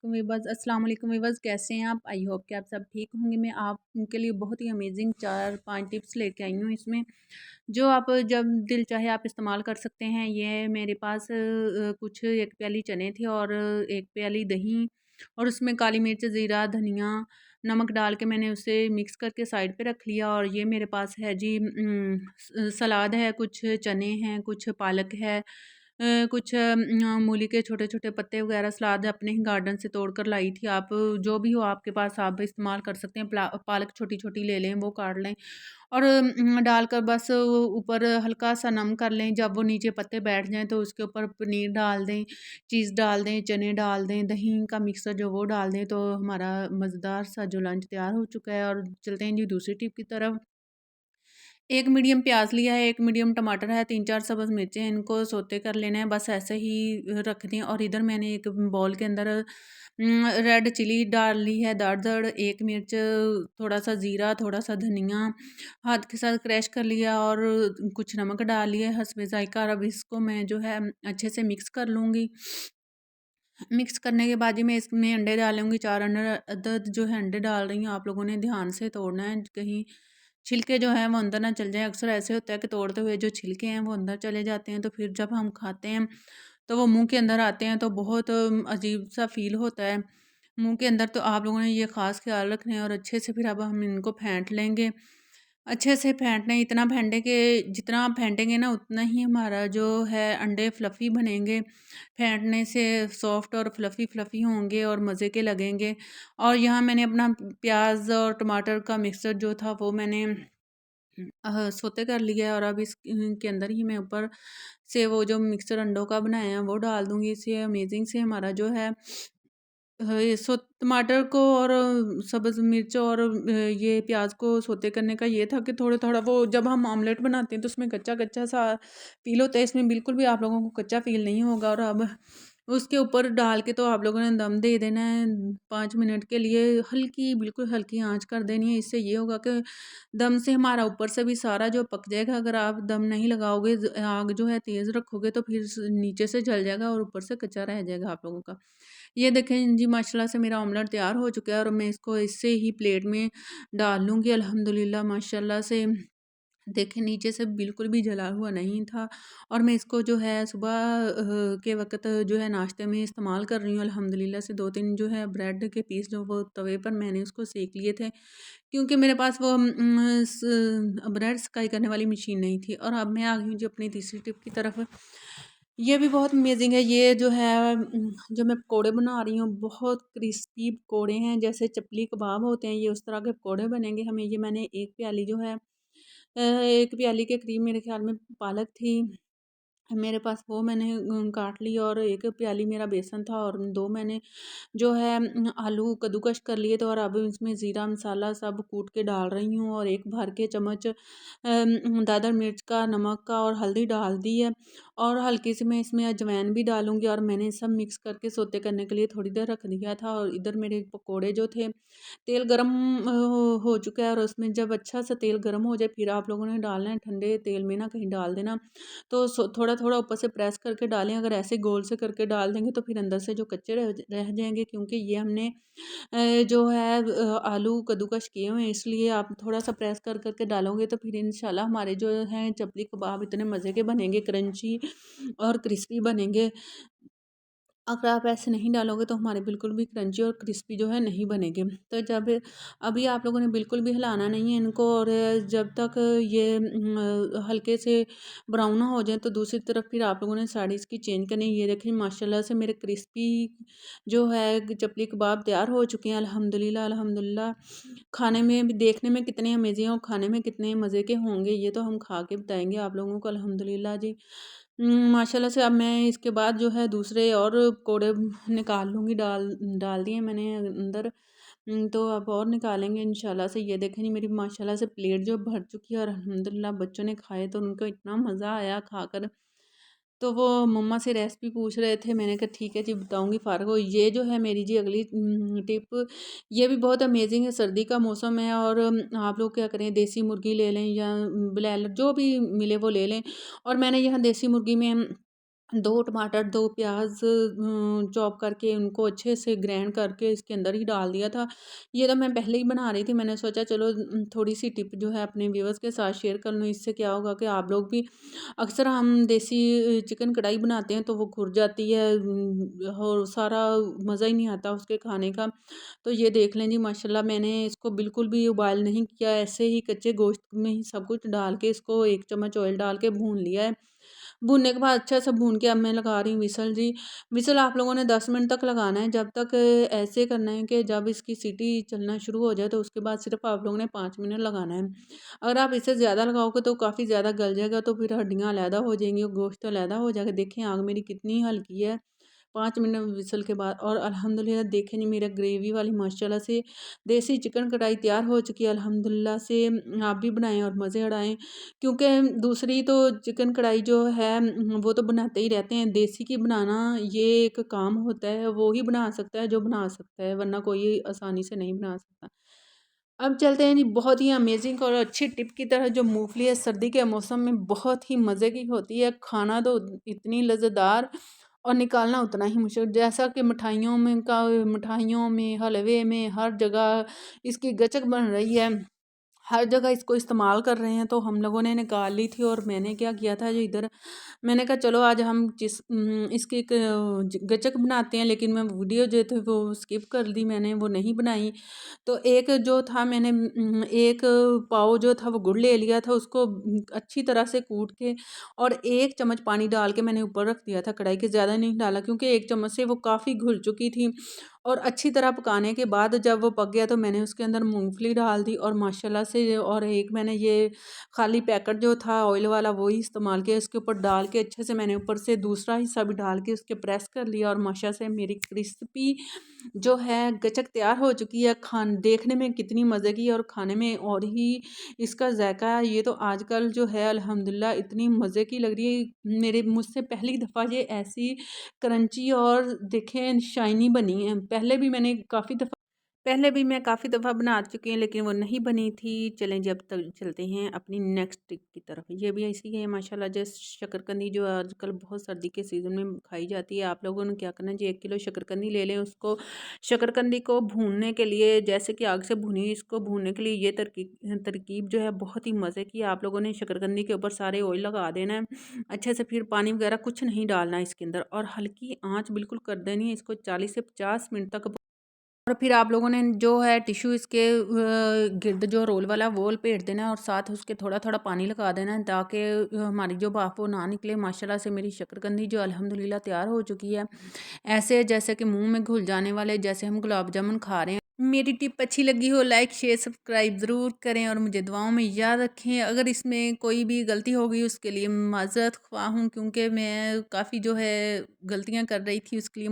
अस्सलाम वालेकुम वीवर्स, कैसे हैं आप? आई होप कि आप सब ठीक होंगे। मैं आपके लिए बहुत ही अमेजिंग 4-5 टिप्स लेके आई हूँ इसमें, जो आप जब दिल चाहे आप इस्तेमाल कर सकते हैं। ये मेरे पास कुछ 1 प्याली चने थे और 1 प्याली दही और उसमें काली मिर्च, ज़ीरा, धनिया, नमक डाल के मैंने उसे मिक्स करके साइड पे रख लिया। और ये मेरे पास है जी सलाद है, कुछ चने हैं, कुछ पालक है, कुछ मूली के छोटे-छोटे पत्ते वगैरह सलाद अपने ही गार्डन से तोड़ कर लाई थी। आप जो भी हो आपके पास आप इस्तेमाल कर सकते हैं। पालक छोटी-छोटी ले लें, वो काट लें और डालकर बस वो ऊपर हल्का-सा नम कर लें। जब वो नीचे पत्ते बैठ जाएँ तो उसके ऊपर पनीर डाल दें, चीज़ डाल दें, चने डाल दें, दही का मिक्सर जो वो डाल दें, तो हमारा मज़ेदार सा जो लंच तैयार हो चुका है। और चलते हैं जी दूसरी टिप की तरफ। 1 मीडियम प्याज़ लिया है, 1 मीडियम टमाटर है, 3-4 सब्ज़ मिर्चें हैं, इनको सौते कर लेना है, बस ऐसे ही रख दें। और इधर मैंने एक बाउल के अंदर रेड चिली डाल ली है दरदर, 1 मिर्च, थोड़ा-सा ज़ीरा, थोड़ा-सा धनिया हाथ के साथ क्रश कर लिया और कुछ नमक डाल लिया हस्बे ज़ायक़ा। और अब इसको मैं जो है अच्छे से मिक्स कर लूँगी। मिक्स करने के बाद ही मैं इसमें अंडे डालूँगी, 4 अदद जो है अंडे डाल रही हूँ। आप लोगों ने ध्यान से तोड़ना है, कहीं छिलके जो हैं वो अंदर ना चल जाएँ। अक्सर ऐसे होता है कि तोड़ते हुए जो छिलके हैं वो अंदर चले जाते हैं, तो फिर जब हम खाते हैं तो वो मुँह के अंदर आते हैं तो बहुत अजीब-सा फ़ील होता है मुँह के अंदर। तो आप लोगों ने ये ख़ास ख़्याल रखना है और अच्छे से फिर अब हम इनको फेंट लेंगे। अच्छे से फेंटना है, इतना फेंटें कि जितना आप फेंटेंगे ना उतना ही हमारा जो है अंडे फ्लफ़ी बनेंगे। फेंटने से सॉफ्ट और फ्लफ़ी होंगे और मज़े के लगेंगे। और यहाँ मैंने अपना प्याज़ और टमाटर का मिक्सचर जो था वो मैंने सोते कर लिया है। और अब के अंदर ही मैं ऊपर से वो जो मिक्सचर अंडों का बनाया है वो डाल दूँगी। इससे अमेज़िंग से हमारा जो है ये टमाटर को और सब्ज़ मिर्च और ये प्याज़ को सौते करने का ये था कि थोड़ा-थोड़ा वो जब हम ऑमलेट बनाते हैं तो उसमें कच्चा-कच्चा सा फ़ील होता है, इसमें बिल्कुल भी आप लोगों को कच्चा फ़ील नहीं होगा। और अब उसके ऊपर डाल के तो आप लोगों ने दम दे देना है 5 मिनट के लिए, हल्की बिल्कुल हल्की आँच कर देनी है। इससे ये होगा कि दम से हमारा ऊपर से भी सारा जो पक जाएगा। अगर आप दम नहीं लगाओगे, आग जो है तेज़ रखोगे तो फिर नीचे से जल जाएगा और ऊपर से कच्चा रह जाएगा आप लोगों का। ये देखें जी माशाल्लाह से मेरा ऑमलेट तैयार हो चुका है और मैं इसको इससे ही प्लेट में डाल लूँगी। अल्हम्दुलिल्लाह माशाल्लाह से देखें नीचे से बिल्कुल भी जला हुआ नहीं था। और मैं इसको जो है सुबह के वक़्त जो है नाश्ते में इस्तेमाल कर रही हूँ। अल्हम्दुलिल्लाह से 2-3 जो है ब्रेड के पीस जो वो तवे पर मैंने उसको सेक लिए थे, क्योंकि मेरे पास वो ब्रेड स्काई करने वाली मशीन नहीं थी। और अब मैं आ गई हूँ जी अपनी तीसरी टिप की तरफ। ये भी बहुत अमेजिंग है। ये जो है जो मैं पकोड़े बना रही हूँ बहुत क्रिस्पी पकोड़े हैं, जैसे चपली कबाब होते हैं, ये उस तरह के पकोड़े बनेंगे हमें। ये मैंने 1 प्याली जो है 1 प्याली के करीब मेरे ख़्याल में पालक थी मेरे पास, वो मैंने काट ली। और 1 प्याली मेरा बेसन था और 2 मैंने जो है आलू कद्दूकस कर लिए थे। और अब इसमें ज़ीरा मसाला सब कूट के डाल रही हूँ और 1 भर के चम्मच दादर मिर्च का, नमक का और हल्दी डाल दी है। और हल्की सी मैं इसमें अजवाइन भी डालूँगी। और मैंने सब मिक्स करके सोते करने के लिए थोड़ी देर रख दिया था। और इधर मेरे पकोड़े जो थे, तेल गरम हो चुका है और उसमें जब अच्छा सा तेल गरम हो जाए फिर आप लोगों ने डालना है, ठंडे तेल में ना कहीं डाल देना। तो थोड़ा-थोड़ा ऊपर से प्रेस करके डालें। अगर ऐसे गोल से करके डाल देंगे तो फिर अंदर से जो कच्चे रह जाएँगे, क्योंकि ये हमने जो है आलू कद्दूकस किए हुए हैं, इसलिए आप थोड़ा-सा प्रेस कर के डालोगे तो फिर इंशाल्लाह हमारे जो हैं चपली कबाब इतने मज़े के बनेंगे, क्रंची और क्रिस्पी बनेंगे। अगर आप ऐसे नहीं डालोगे तो हमारे बिल्कुल भी क्रंची और क्रिस्पी जो है नहीं बनेंगे। तो जब अभी आप लोगों ने बिल्कुल भी हिलाना नहीं है इनको। और जब तक ये हल्के से ब्राउन ना हो जाए तो दूसरी तरफ फिर आप लोगों ने साइड इसकी चेंज करनी है। ये देखें माशाल्लाह से मेरे क्रिस्पी जो है चपली कबाब तैयार हो चुके हैं अल्हम्दुलिल्लाह अल्हम्दुलिल्लाह। खाने में भी देखने में कितने अमेज़िंग और खाने में कितने मज़े के होंगे ये तो हम खा के बताएँगे आप लोगों को अल्हम्दुलिल्लाह जी। माशाल्लाह से अब मैं इसके बाद जो है दूसरे और पकौड़े निकाल लूँगी, डाल डाल दिए मैंने अंदर। तो अब और निकालेंगे इंशाल्लाह से। ये देखें जी मेरी माशाल्लाह से प्लेट जो भर चुकी है और अल्हम्दुलिल्लाह बच्चों ने खाए तो उनको इतना मज़ा आया खाकर। तो वो मम्मा से रेसिपी पूछ रहे थे, मैंने कहा ठीक है जी बताऊँगी फ़ारिग हो। ये जो है मेरी जी अगली टिप, ये भी बहुत अमेज़िंग है। सर्दी का मौसम है और आप लोग क्या करें, देसी मुर्गी ले लें या ब्रॉयलर जो भी मिले वो ले लें। और मैंने यहाँ देसी मुर्गी में 2 टमाटर, 2 प्याज़ चॉप करके उनको अच्छे से ग्राइंड करके इसके अंदर ही डाल दिया था। ये तो मैं पहले ही बना रही थी, मैंने सोचा चलो थोड़ी-सी टिप जो है अपने व्यूअर्स के साथ शेयर कर लूँ, इससे क्या होगा कि आप लोग भी अक्सर हम देसी चिकन कढ़ाई बनाते हैं तो वो खुर जाती है और सारा मज़ा ही नहीं आता उसके खाने का। तो ये देख लें जी माशाल्लाह मैंने इसको बिल्कुल भी उबाइल नहीं किया, ऐसे ही कच्चे गोश्त में ही सब कुछ डाल के इसको 1 चम्मच ऑयल डाल के भून लिया है। भूनने के बाद अच्छा सा भून के अब मैं लगा रही हूँ विसल जी। विसल आप लोगों ने 10 मिनट तक लगाना है, जब तक ऐसे करना है कि जब इसकी सीटी चलना शुरू हो जाए तो उसके बाद सिर्फ़ आप लोगों ने 5 मिनट लगाना है। अगर आप इससे ज़्यादा लगाओगे तो काफ़ी ज़्यादा गल जाएगा, तो फिर हड्डियाँ अलहदा हो जाएँगी और गोश्त अलहदा हो जाएगा। देखें आग मेरी कितनी हल्की है। 5 मिनट विसल के बाद और अल्हम्दुलिल्लाह देखें जी मेरा ग्रेवी वाली माशाल्लाह से देसी चिकन कढ़ाई तैयार हो चुकी है अल्हम्दुलिल्लाह से। आप भी बनाएँ और मज़े उड़ाएँ, क्योंकि दूसरी तो चिकन कढ़ाई जो है वो तो बनाते ही रहते हैं, देसी की बनाना ये एक काम होता है, वो ही बना सकता है जो बना सकता है, वरना कोई आसानी से नहीं बना सकता। अब चलते हैं जी बहुत ही अमेज़िंग और अच्छी टिप की तरह। जो मूँगफली है सर्दी के मौसम में बहुत ही मज़े की होती है, खाना तो इतनी लज़ेदार और निकालना उतना ही मुश्किल। जैसा कि मिठाइयों में, हलवे में हर जगह इसकी गचक बन रही है। हर जगह इसको इस्तेमाल कर रहे हैं, तो हम लोगों ने निकाल ली थी और मैंने क्या किया था जो इधर मैंने कहा चलो आज हम इसकी एक गचक बनाते हैं, लेकिन मैं वीडियो जो थे वो स्किप कर दी, मैंने वो नहीं बनाई। तो एक जो था मैंने 1 पाव जो था वो गुड़ ले लिया था, उसको अच्छी तरह से कूट के और 1 चम्मच पानी डाल के मैंने ऊपर रख दिया था कढ़ाई के, ज़्यादा नहीं डाला क्योंकि 1 चम्मच से वो काफ़ी घुल चुकी थी। और अच्छी तरह पकाने के बाद जब वो पक गया तो मैंने उसके अंदर मूँगफली डाल दी और माशाल्लाह से और एक मैंने ये खाली पैकेट जो था ऑयल वाला वो ही इस्तेमाल किया। इसके ऊपर डाल के अच्छे से मैंने ऊपर से दूसरा हिस्सा भी डाल के उसके प्रेस कर लिया और माशा से मेरी क्रिस्पी जो है गचक तैयार हो चुकी है। खान देखने में कितनी मज़े की और खाने में और ही इसका ज़ायक़ा है। ये तो आजकल जो है अल्हम्दुलिल्लाह इतनी मज़े की लग रही है। मेरे मुझसे पहली दफ़ा ये ऐसी क्रंची और देखें शाइनी बनी है। पहले भी मैं काफ़ी दफ़ा बना चुकी हूँ लेकिन वो नहीं बनी थी। चलें जी अब तक चलते हैं अपनी नेक्स्ट टिप की तरफ। ये भी ऐसी है माशाल्लाह, जैसे शकरकंदी जो आजकल बहुत सर्दी के सीज़न में खाई जाती है। आप लोगों ने क्या करना है जी, 1 किलो शकरकंदी ले लें। उसको शकरकंदी को भूनने के लिए जैसे कि आग से भुनी, इसको भूनने के लिए ये तरकीब जो है बहुत ही मज़े की है। आप लोगों ने शकरकंदी के ऊपर सारे ऑयल लगा देना है अच्छे से, फिर पानी वगैरह कुछ नहीं डालना है इसके अंदर और हल्की आँच बिल्कुल कर देनी है। इसको 40 से 50 मिनट तक और फिर आप लोगों ने जो है टिश्यू इसके गिर्द जो रोल वाला वो लपेट देना है और साथ उसके थोड़ा थोड़ा पानी लगा देना है ताकि हमारी जो भाप वो ना निकले। माशाल्लाह से मेरी शकरकंदी जो अल्हम्दुलिल्लाह तैयार हो चुकी है, ऐसे जैसे कि मुंह में घुल जाने वाले, जैसे हम गुलाब जामुन खा रहे हैं। मेरी टिप अच्छी लगी हो लाइक शेयर सब्सक्राइब ज़रूर करें और मुझे दुआओं में याद रखें। अगर इसमें कोई भी गलती हो गई उसके लिए माज़रत ख्वाह हूँ, क्योंकि मैं काफ़ी जो है गलतियाँ कर रही थी, उसके लिए